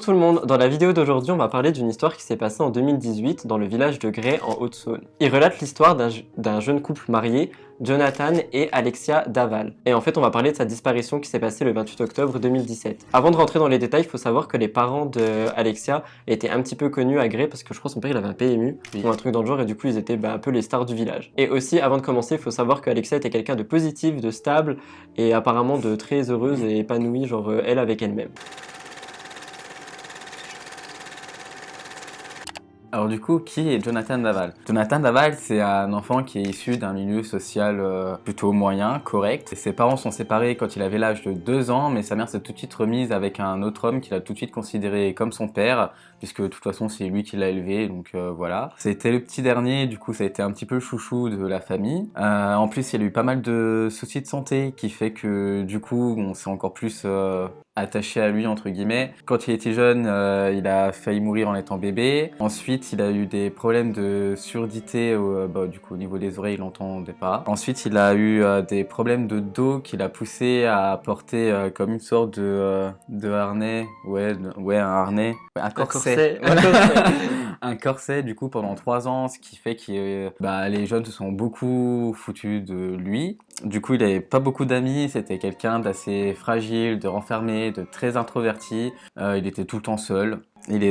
tout le monde, dans la vidéo d'aujourd'hui on va parler d'une histoire qui s'est passée en 2018 dans le village de Grey en Haute-Saône. Il relate l'histoire d'un jeune couple marié, Jonathan et Alexia Daval. Et en fait on va parler de sa disparition qui s'est passée le 28 octobre 2017. Avant de rentrer dans les détails, il faut savoir que les parents d'Alexia étaient un petit peu connus à Grey parce que je crois son père il avait un PMU ou un truc dans le genre et du coup ils étaient un peu les stars du village. Et aussi avant de commencer il faut savoir qu'Alexia était quelqu'un de positif, de stable et apparemment de très heureuse et épanouie genre elle avec elle-même. Alors du coup, qui est Jonathan Daval? Jonathan Daval, c'est un enfant qui est issu d'un milieu social plutôt moyen, correct. Ses parents sont séparés quand il avait l'âge de 2 ans, mais sa mère s'est tout de suite remise avec un autre homme qu'il a tout de suite considéré comme son père, puisque de toute façon c'est lui qui l'a élevé, donc voilà. C'était le petit dernier, du coup ça a été un petit peu le chouchou de la famille. En plus il y a eu pas mal de soucis de santé, qui fait que du coup on s'est encore plus attaché à lui entre guillemets. Quand il était jeune, il a failli mourir en étant bébé. Ensuite, il a eu des problèmes de surdité, du coup au niveau des oreilles, il n'entendait pas. Ensuite, il a eu des problèmes de dos qui l'a poussé à porter comme une sorte de harnais, un harnais, un corset. Un corset. Un corset du coup pendant 3 ans, ce qui fait que les jeunes se sont beaucoup foutus de lui. Du coup, il avait pas beaucoup d'amis, c'était quelqu'un d'assez fragile, de renfermé, de très introverti. Il était tout le temps seul.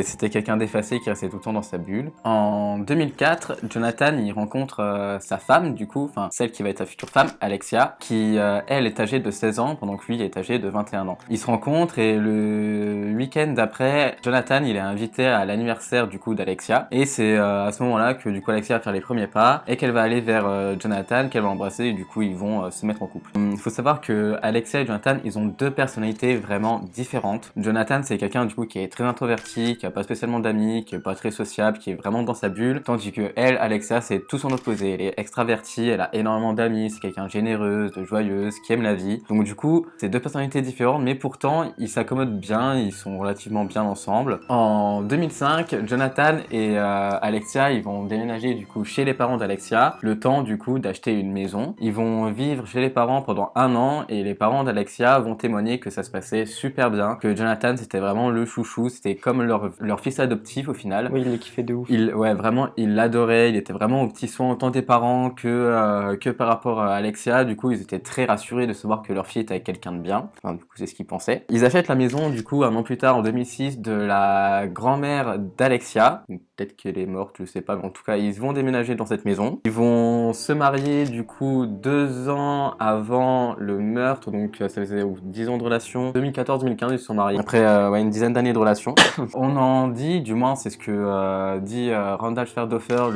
C'était quelqu'un d'effacé qui restait tout le temps dans sa bulle. En 2004, Jonathan il rencontre sa femme, du coup, enfin celle qui va être sa future femme, Alexia, qui elle est âgée de 16 ans, pendant que lui est âgé de 21 ans. Ils se rencontrent et le week-end d'après, Jonathan il est invité à l'anniversaire du coup d'Alexia. Et c'est à ce moment-là que du coup Alexia va faire les premiers pas et qu'elle va aller vers Jonathan, qu'elle va embrasser et du coup ils vont se mettre en couple. Il faut savoir que Alexia et Jonathan ils ont 2 personnalités vraiment différentes. Jonathan c'est quelqu'un du coup qui est très introverti, qui a pas spécialement d'amis, qui est pas très sociable, qui est vraiment dans sa bulle, tandis que elle, Alexia, c'est tout son opposé. Elle est extravertie, elle a énormément d'amis, c'est quelqu'un de généreuse, de joyeuse, qui aime la vie. Donc du coup, c'est 2 personnalités différentes, mais pourtant, ils s'accommodent bien, ils sont relativement bien ensemble. En 2005, Jonathan et Alexia, ils vont déménager du coup chez les parents d'Alexia, le temps du coup d'acheter une maison. Ils vont vivre chez les parents pendant 1 an, et les parents d'Alexia vont témoigner que ça se passait super bien, que Jonathan c'était vraiment le chouchou, c'était comme leur fils adoptif au final. Oui, il les kiffait de ouf. Vraiment, il l'adorait, il était vraiment aux petits soins autant des parents que par rapport à Alexia. Du coup, ils étaient très rassurés de savoir que leur fille était avec quelqu'un de bien. Enfin, du coup, c'est ce qu'ils pensaient. Ils achètent la maison, du coup, 1 an plus tard, en 2006, de la grand-mère d'Alexia. Peut-être qu'elle est morte, je sais pas, mais en tout cas, ils vont déménager dans cette maison. Ils vont se marier, du coup, 2 ans avant le meurtre, donc ça faisait 10 ans de relation. 2014-2015, ils se sont mariés. Après, une dizaine d'années de relation. On en dit, du moins c'est ce que dit Randall Schwerdhofer,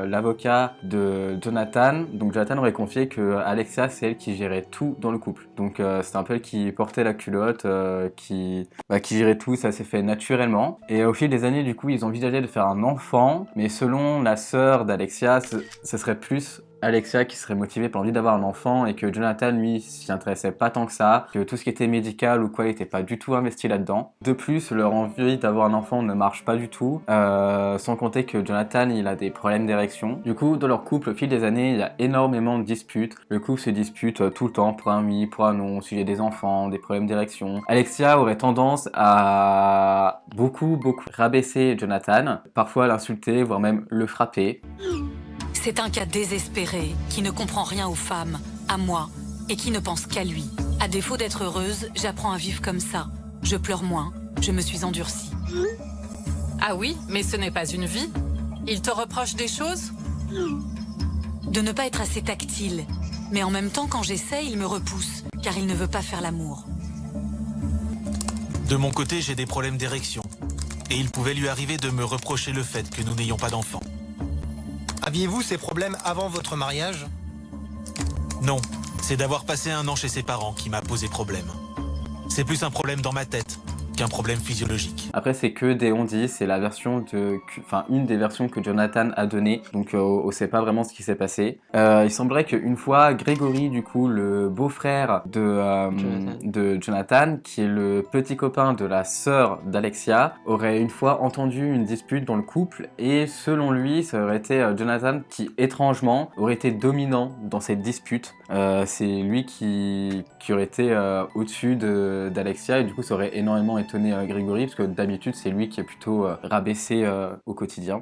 l'avocat de Jonathan. Donc Jonathan aurait confié que Alexia c'est elle qui gérait tout dans le couple. Donc c'était un peu elle qui portait la culotte, qui gérait tout, ça s'est fait naturellement. Et au fil des années du coup ils envisageaient de faire un enfant, mais selon la sœur d'Alexia, ce serait plus Alexia qui serait motivée par l'envie d'avoir un enfant et que Jonathan lui s'y intéressait pas tant que ça, que tout ce qui était médical ou quoi il était pas du tout investi là-dedans. De plus, leur envie d'avoir un enfant ne marche pas du tout, sans compter que Jonathan il a des problèmes d'érection. Du coup, dans leur couple, au fil des années, il y a énormément de disputes. Le couple se dispute tout le temps pour un oui, pour un non, au sujet des enfants, des problèmes d'érection. Alexia aurait tendance à beaucoup rabaisser Jonathan, parfois l'insulter, voire même le frapper. C'est un cas désespéré, qui ne comprend rien aux femmes, à moi, et qui ne pense qu'à lui. À défaut d'être heureuse, j'apprends à vivre comme ça. Je pleure moins, je me suis endurcie. Ah oui, mais ce n'est pas une vie. Il te reproche des choses? De ne pas être assez tactile. Mais en même temps, quand j'essaie, il me repousse, car il ne veut pas faire l'amour. De mon côté, j'ai des problèmes d'érection. Et il pouvait lui arriver de me reprocher le fait que nous n'ayons pas d'enfants. Aviez-vous ces problèmes avant votre mariage? Non, c'est d'avoir passé 1 an chez ses parents qui m'a posé problème. C'est plus un problème dans ma tête qu'un problème physiologique. Après, c'est que des on-dit, c'est la version une des versions que Jonathan a donné, donc on sait pas vraiment ce qui s'est passé. Il semblerait qu'une fois, Grégory, du coup, le beau-frère de Jonathan, qui est le petit copain de la sœur d'Alexia, aurait une fois entendu une dispute dans le couple, et selon lui, ça aurait été Jonathan qui, étrangement, aurait été dominant dans cette dispute. C'est lui qui aurait été au-dessus d'Alexia, et du coup, ça aurait énormément été étonné Grégory, parce que d'habitude c'est lui qui est plutôt rabaissé au quotidien.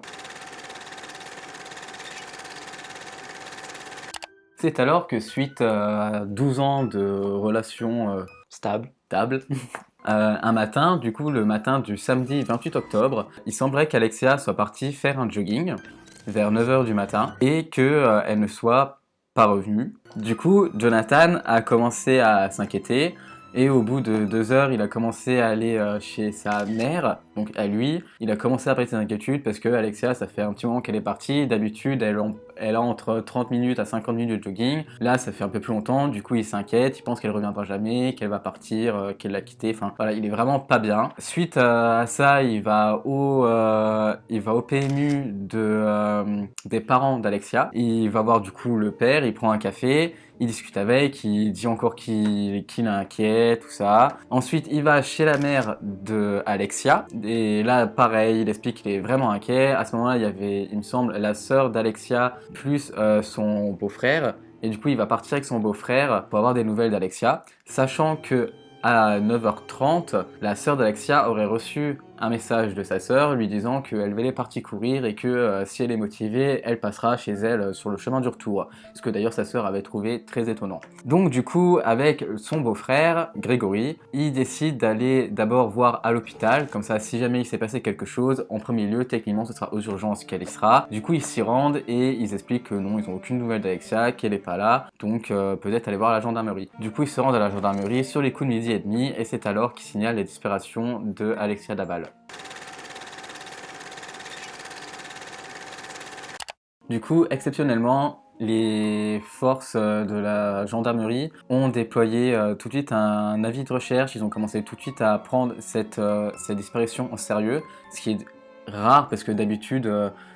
C'est alors que suite à 12 ans de relations Stable. stables, un matin, du coup le matin du samedi 28 octobre, il semblerait qu'Alexia soit partie faire un jogging vers 9h du matin et qu'elle ne soit pas revenue. Du coup, Jonathan a commencé à s'inquiéter et au bout de 2 heures, il a commencé à aller chez sa mère, donc à lui. Il a commencé à prêter ses inquiétudes parce que Alexia, ça fait un petit moment qu'elle est partie. D'habitude, elle a entre 30 minutes à 50 minutes de jogging. Là, ça fait un peu plus longtemps, du coup, il s'inquiète, il pense qu'elle reviendra jamais, qu'elle va partir, qu'elle l'a quitté. Enfin, voilà, il est vraiment pas bien. Suite à ça, il va au PMU des parents d'Alexia. Il va voir du coup le père, il prend un café. Il discute avec, il dit encore qu'il est inquiet, tout ça. Ensuite, il va chez la mère de Alexia. Et là, pareil, il explique qu'il est vraiment inquiet. À ce moment-là, il y avait, il me semble, la sœur d'Alexia plus son beau-frère. Et du coup, il va partir avec son beau-frère pour avoir des nouvelles d'Alexia. Sachant que à 9h30, la sœur d'Alexia aurait reçu un message de sa sœur lui disant qu'elle est partie courir et que si elle est motivée, elle passera chez elle sur le chemin du retour. Ce que d'ailleurs sa sœur avait trouvé très étonnant. Donc du coup, avec son beau-frère, Grégory, il décide d'aller d'abord voir à l'hôpital. Comme ça, si jamais il s'est passé quelque chose, en premier lieu, techniquement, ce sera aux urgences qu'elle y sera. Du coup, ils s'y rendent et ils expliquent que non, ils n'ont aucune nouvelle d'Alexia, qu'elle n'est pas là. Donc peut-être aller voir la gendarmerie. Du coup, ils se rendent à la gendarmerie sur les coups de 12h30 et c'est alors qu'ils signalent la disparition de Alexia Daval. Du coup, exceptionnellement, les forces de la gendarmerie ont déployé tout de suite un avis de recherche. Ils ont commencé tout de suite à prendre cette disparition au sérieux, ce qui est rare parce que d'habitude,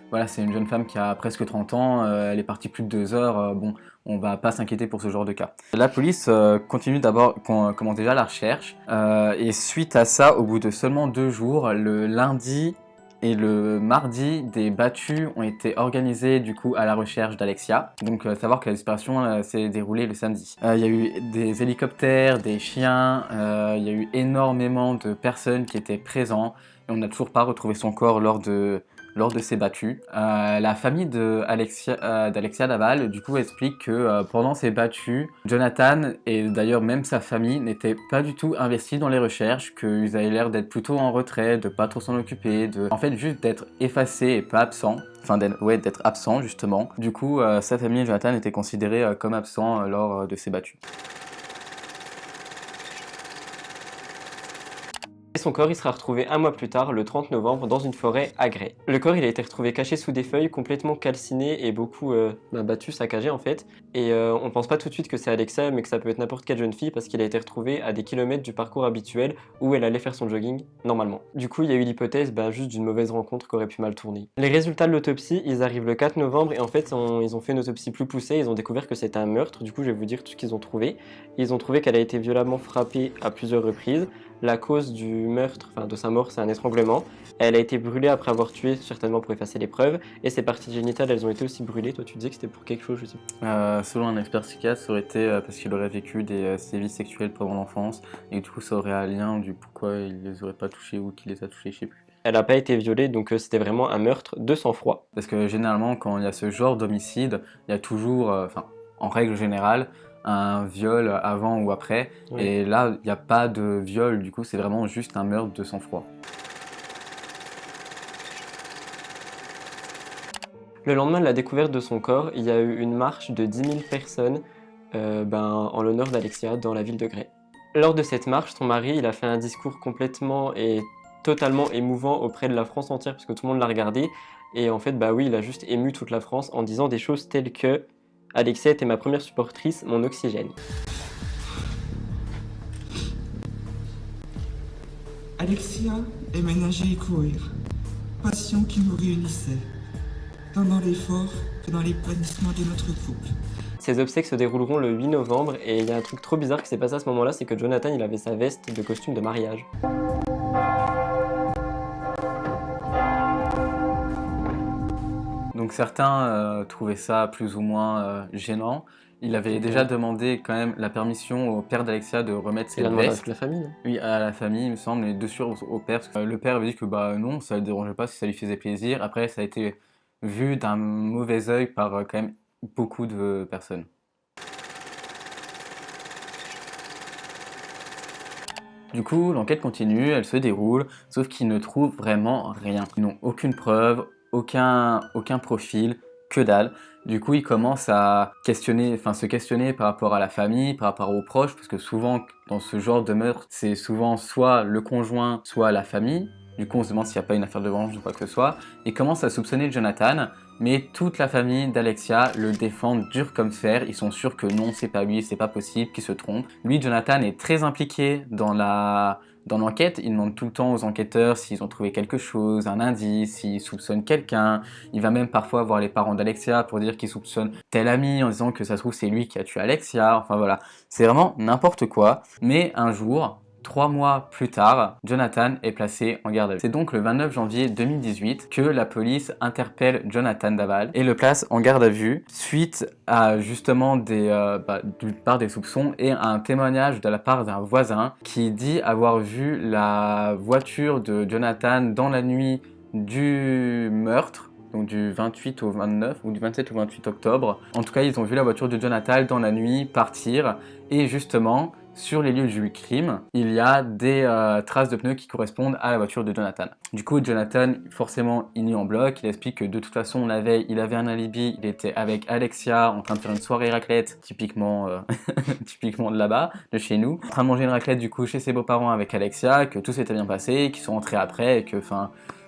voilà, c'est une jeune femme qui a presque 30 ans, elle est partie plus de 2 heures, bon, on va pas s'inquiéter pour ce genre de cas. La police continue d'abord, commence déjà la recherche, et suite à ça, au bout de seulement 2 jours, le lundi et le mardi, des battues ont été organisées du coup à la recherche d'Alexia. Donc savoir que la disparition s'est déroulée le samedi. Il y a eu des hélicoptères, des chiens, il y a eu énormément de personnes qui étaient présentes et on n'a toujours pas retrouvé son corps lors de ces battues. La famille d'Alexia Daval du coup explique que pendant ces battues, Jonathan et d'ailleurs même sa famille n'étaient pas du tout investis dans les recherches, qu'ils avaient l'air d'être plutôt en retrait, de pas trop s'en occuper, en fait juste d'être effacés et pas absents. Enfin d'être absent justement. Du coup sa famille et Jonathan étaient considérés comme absents lors de ces battues. Et son corps il sera retrouvé un mois plus tard, le 30 novembre, dans une forêt à Gray. Le corps il a été retrouvé caché sous des feuilles, complètement calciné et beaucoup battu, saccagé en fait. Et on pense pas tout de suite que c'est Alexia, mais que ça peut être n'importe quelle jeune fille parce qu'il a été retrouvé à des kilomètres du parcours habituel où elle allait faire son jogging normalement. Du coup, il y a eu l'hypothèse juste d'une mauvaise rencontre qui aurait pu mal tourner. Les résultats de l'autopsie, ils arrivent le 4 novembre et en fait, ils ont fait une autopsie plus poussée, ils ont découvert que c'était un meurtre. Du coup, je vais vous dire tout ce qu'ils ont trouvé. Ils ont trouvé qu'elle a été violemment frappée à plusieurs reprises. La cause du meurtre, enfin de sa mort, c'est un étranglement. Elle a été brûlée après avoir tué, certainement pour effacer les preuves. Et ses parties génitales, elles ont été aussi brûlées. Toi, tu disais que c'était pour quelque chose, je sais pas. Selon un expert psychiatre, ça aurait été parce qu'il aurait vécu des sévices sexuels pendant l'enfance. Et du coup, ça aurait un lien du pourquoi il les aurait pas touchés ou qu'il les a touchés, je sais plus. Elle n'a pas été violée, donc c'était vraiment un meurtre de sang-froid. Parce que généralement, quand il y a ce genre d'homicide, il y a toujours, en règle générale, un viol avant ou après. Oui. Et là, il n'y a pas de viol, du coup, c'est vraiment juste un meurtre de sang-froid. Le lendemain de la découverte de son corps, il y a eu une marche de 10 000 personnes en l'honneur d'Alexia dans la ville de Gray. Lors de cette marche, son mari il a fait un discours complètement et totalement émouvant auprès de la France entière, parce que tout le monde l'a regardé. Et en fait, oui, il a juste ému toute la France en disant des choses telles que « Alexia était ma première supportrice, mon oxygène ». Alexia aimait nager et courir, passion qui nous réunissait, tant dans l'effort que dans l'épanouissement de notre couple. Ses obsèques se dérouleront le 8 novembre et il y a un truc trop bizarre qui s'est passé à ce moment-là, c'est que Jonathan il avait sa veste de costume de mariage. Donc certains trouvaient ça plus ou moins gênant, Il avait Ok. déjà demandé quand même la permission au père d'Alexia de remettre Il cette a demandé à veste. toute la famille, non? Oui, à la famille, il me semble, et dessus au père. Parce que, le père avait dit que bah non, ça le dérangeait pas si ça lui faisait plaisir. Après, ça a été vu d'un mauvais œil par quand même beaucoup de personnes. Du coup, l'enquête continue, elle se déroule, sauf qu'ils ne trouvent vraiment rien. Ils n'ont aucune preuve, aucun profil, que dalle. Du coup, ils commencent à se questionner par rapport à la famille, par rapport aux proches, parce que souvent, dans ce genre de meurtre, c'est souvent soit le conjoint, soit la famille. Du coup, on se demande s'il n'y a pas une affaire de vengeance ou quoi que ce soit. Ils commencent à soupçonner Jonathan, mais toute la famille d'Alexia le défend dur comme fer. Ils sont sûrs que non, c'est pas lui, c'est pas possible, qu'il se trompe. Lui, Jonathan, est très impliqué dans l'enquête. Il demande tout le temps aux enquêteurs s'ils ont trouvé quelque chose, un indice, s'ils soupçonnent quelqu'un. Il va même parfois voir les parents d'Alexia pour dire qu'il soupçonne tel ami en disant que ça se trouve c'est lui qui a tué Alexia. Enfin voilà, c'est vraiment n'importe quoi. Mais un jour, 3 mois plus tard, Jonathan est placé en garde à vue. C'est donc le 29 janvier 2018 que la police interpelle Jonathan Daval et le place en garde à vue suite à justement d'une part des soupçons et à un témoignage de la part d'un voisin qui dit avoir vu la voiture de Jonathan dans la nuit du meurtre. Donc du 28 au 29 ou du 27 au 28 octobre. En tout cas, ils ont vu la voiture de Jonathan dans la nuit partir et justement, sur les lieux du crime, il y a des traces de pneus qui correspondent à la voiture de Jonathan. Du coup, Jonathan, forcément, il nie en bloc. Il explique que de toute façon, la veille, il avait un alibi. Il était avec Alexia en train de faire une soirée raclette, typiquement de là-bas, de chez nous. En train de manger une raclette, du coup, chez ses beaux-parents avec Alexia, que tout s'était bien passé, qu'ils sont rentrés après et que,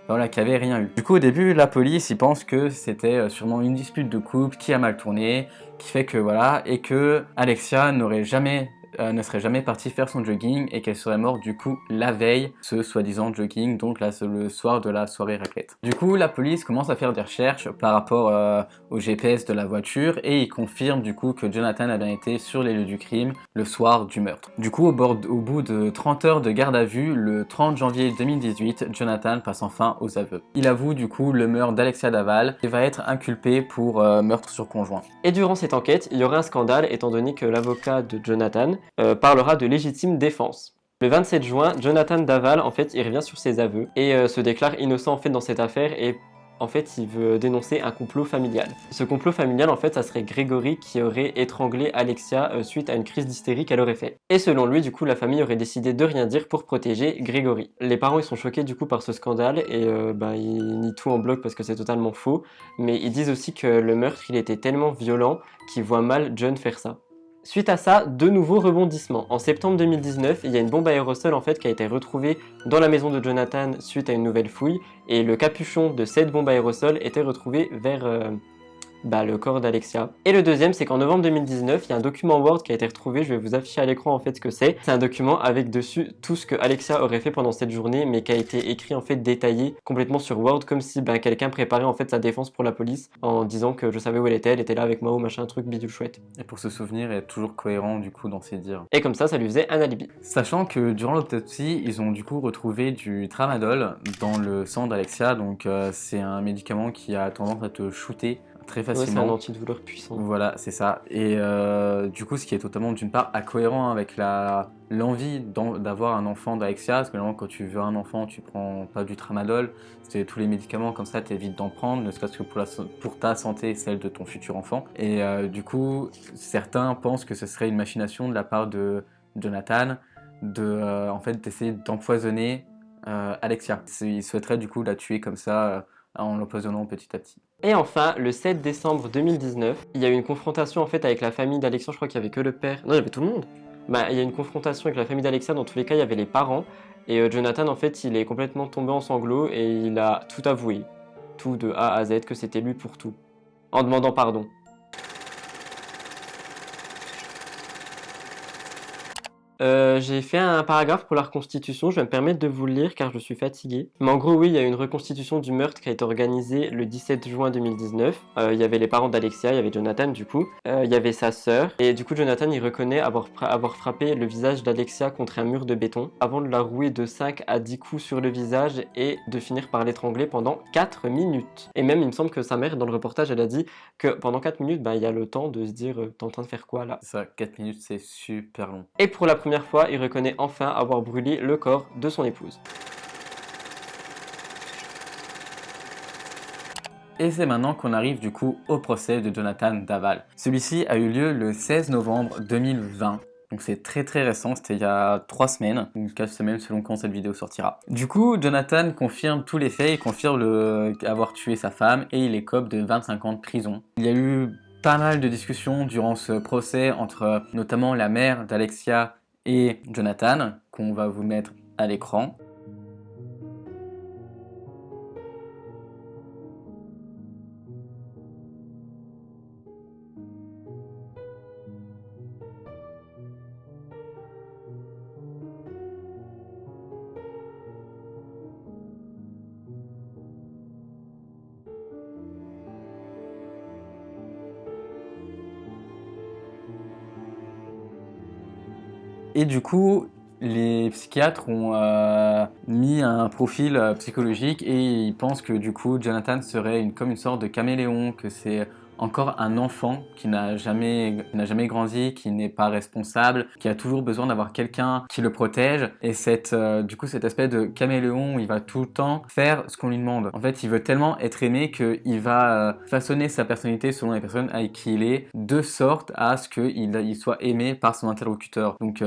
voilà, qu'il n'y avait rien eu. Du coup, au début, la police, ils pensent que c'était sûrement une dispute de couple qui a mal tourné, qui fait que voilà, et que Alexia ne serait jamais partie faire son jogging et qu'elle serait morte du coup la veille, ce soi-disant jogging, donc là c'est le soir de la soirée raclette. Du coup, la police commence à faire des recherches par rapport au GPS de la voiture et ils confirment du coup que Jonathan a bien été sur les lieux du crime le soir du meurtre. Du coup, au bout de 30 heures de garde à vue, le 30 janvier 2018, Jonathan passe enfin aux aveux. Il avoue du coup le meurtre d'Alexia Daval et va être inculpé pour meurtre sur conjoint. Et durant cette enquête, il y aura un scandale étant donné que l'avocat de Jonathan parlera de légitime défense. Le 27 juin, Jonathan Daval, en fait, il revient sur ses aveux et se déclare innocent en fait dans cette affaire et en fait, il veut dénoncer un complot familial. Ce complot familial, en fait, ça serait Grégory qui aurait étranglé Alexia suite à une crise d'hystérie qu'elle aurait fait. Et selon lui, du coup, la famille aurait décidé de rien dire pour protéger Grégory. Les parents, ils sont choqués du coup par ce scandale et ils nient tout en bloc parce que c'est totalement faux. Mais ils disent aussi que le meurtre, il était tellement violent qu'ils voient mal John faire ça. Suite à ça, de nouveaux rebondissements. En septembre 2019, il y a une bombe à aérosol en fait qui a été retrouvée dans la maison de Jonathan suite à une nouvelle fouille et le capuchon de cette bombe à aérosol était retrouvé vers le corps d'Alexia. Et le deuxième, c'est qu'en novembre 2019, il y a un document Word qui a été retrouvé, je vais vous afficher à l'écran en fait ce que c'est. C'est un document avec dessus tout ce que Alexia aurait fait pendant cette journée, mais qui a été écrit en fait détaillé complètement sur Word, comme si quelqu'un préparait en fait sa défense pour la police en disant que je savais où elle était là avec moi ou machin truc bidule chouette. Et pour se souvenir et être toujours cohérent du coup dans ses dires. Et comme ça lui faisait un alibi. Sachant que durant l'autopsie, ils ont du coup retrouvé du tramadol dans le sang d'Alexia, donc c'est un médicament qui a tendance à te shooter très Ouais, c'est facilement. un antidouleur puissant. Voilà, c'est ça. Et du coup, ce qui est totalement d'une part incohérent avec l'envie d'avoir un enfant d'Alexia, parce que normalement, quand tu veux un enfant, tu prends pas du tramadol. C'est tous les médicaments comme ça, t'évites d'en prendre, ne serait-ce que pour ta santé et celle de ton futur enfant. Et du coup, certains pensent que ce serait une machination de la part de Jonathan d'essayer d'empoisonner Alexia. Il souhaiterait du coup la tuer comme ça en l'empoisonnant petit à petit. Et enfin, le 7 décembre 2019, il y a eu une confrontation en fait avec la famille d'Alexia, je crois qu'il y avait que le père. Non, il y avait tout le monde. Il y a eu une confrontation avec la famille d'Alexia, dans tous les cas, il y avait les parents. Et Jonathan, en fait, il est complètement tombé en sanglots et il a tout avoué. Tout de A à Z, que c'était lui pour tout. En demandant pardon. J'ai fait un paragraphe pour la reconstitution, je vais me permettre de vous le lire car je suis fatigué. Mais en gros oui, il y a une reconstitution du meurtre qui a été organisée le 17 juin 2019. Il y avait les parents d'Alexia, il y avait Jonathan du coup, il y avait sa sœur. Et du coup Jonathan il reconnaît avoir frappé le visage d'Alexia contre un mur de béton avant de la rouer de 5 à 10 coups sur le visage et de finir par l'étrangler pendant 4 minutes. Et même il me semble que sa mère dans le reportage elle a dit que pendant 4 minutes il y a le temps de se dire t'es en train de faire quoi là? Ça, 4 minutes c'est super long. Et pour la première fois, il reconnaît enfin avoir brûlé le corps de son épouse. Et c'est maintenant qu'on arrive du coup au procès de Jonathan Daval. Celui-ci a eu lieu le 16 novembre 2020. Donc c'est très récent, c'était il y a 3 semaines, ou 4 semaines selon quand cette vidéo sortira. Du coup, Jonathan confirme tous les faits, il confirme avoir tué sa femme et il écope de 25 ans de prison. Il y a eu pas mal de discussions durant ce procès entre notamment la mère d'Alexia et Jonathan, qu'on va vous mettre à l'écran. Et du coup, les psychiatres ont mis un profil psychologique et ils pensent que du coup, Jonathan serait comme une sorte de caméléon, que c'est encore un enfant qui n'a jamais grandi, qui n'est pas responsable, qui a toujours besoin d'avoir quelqu'un qui le protège. Et du coup, cet aspect de caméléon où il va tout le temps faire ce qu'on lui demande. En fait, il veut tellement être aimé qu'il va façonner sa personnalité selon les personnes avec qui il est, de sorte à ce qu'il soit aimé par son interlocuteur. Donc,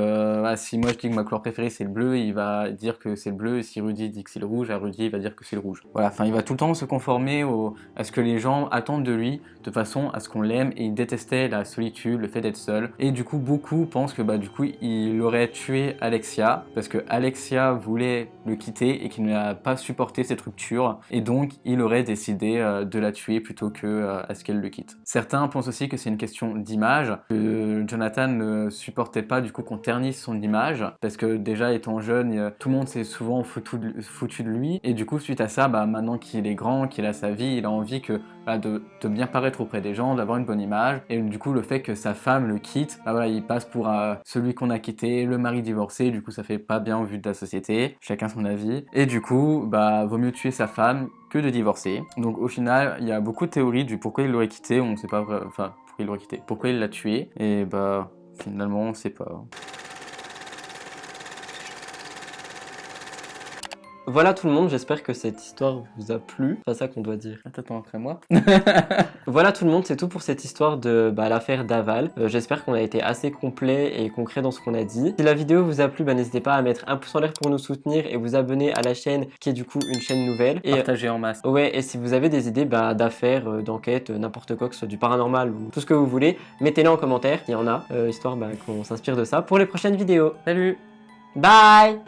si moi je dis que ma couleur préférée c'est le bleu, il va dire que c'est le bleu. Et si Rudy dit que c'est le rouge, à Rudy il va dire que c'est le rouge. Voilà, enfin, il va tout le temps se conformer à ce que les gens attendent de lui, de façon à ce qu'on l'aime, et il détestait la solitude, le fait d'être seul. Et du coup, beaucoup pensent que du coup, il aurait tué Alexia parce que Alexia voulait le quitter et qu'il n'a pas supporté cette rupture, et donc il aurait décidé de la tuer plutôt que à ce qu'elle le quitte. Certains pensent aussi que c'est une question d'image, que Jonathan ne supportait pas du coup qu'on ternisse son image parce que déjà étant jeune, tout le monde s'est souvent foutu de lui, et du coup suite à ça, maintenant qu'il est grand, qu'il a sa vie, il a envie de bien paraître auprès des gens, d'avoir une bonne image. Et du coup, le fait que sa femme le quitte, il passe pour celui qu'on a quitté, le mari divorcé. Du coup, ça fait pas bien au vu de la société. Chacun son avis. Et du coup, vaut mieux tuer sa femme que de divorcer. Donc au final, il y a beaucoup de théories du pourquoi il l'aurait quitté. On sait pas, pourquoi il l'aurait quitté, pourquoi il l'a tué. Et finalement, on sait pas. Voilà tout le monde, j'espère que cette histoire vous a plu. C'est pas ça qu'on doit dire. Attends, après moi. Voilà tout le monde, c'est tout pour cette histoire de l'affaire Daval. J'espère qu'on a été assez complet et concret dans ce qu'on a dit. Si la vidéo vous a plu, n'hésitez pas à mettre un pouce en l'air pour nous soutenir et vous abonner à la chaîne qui est du coup une chaîne nouvelle. Et partagez en masse. Ouais, et si vous avez des idées d'affaires, d'enquêtes, n'importe quoi, que ce soit du paranormal ou tout ce que vous voulez, mettez-les en commentaire, il y en a, histoire qu'on s'inspire de ça pour les prochaines vidéos. Salut! Bye!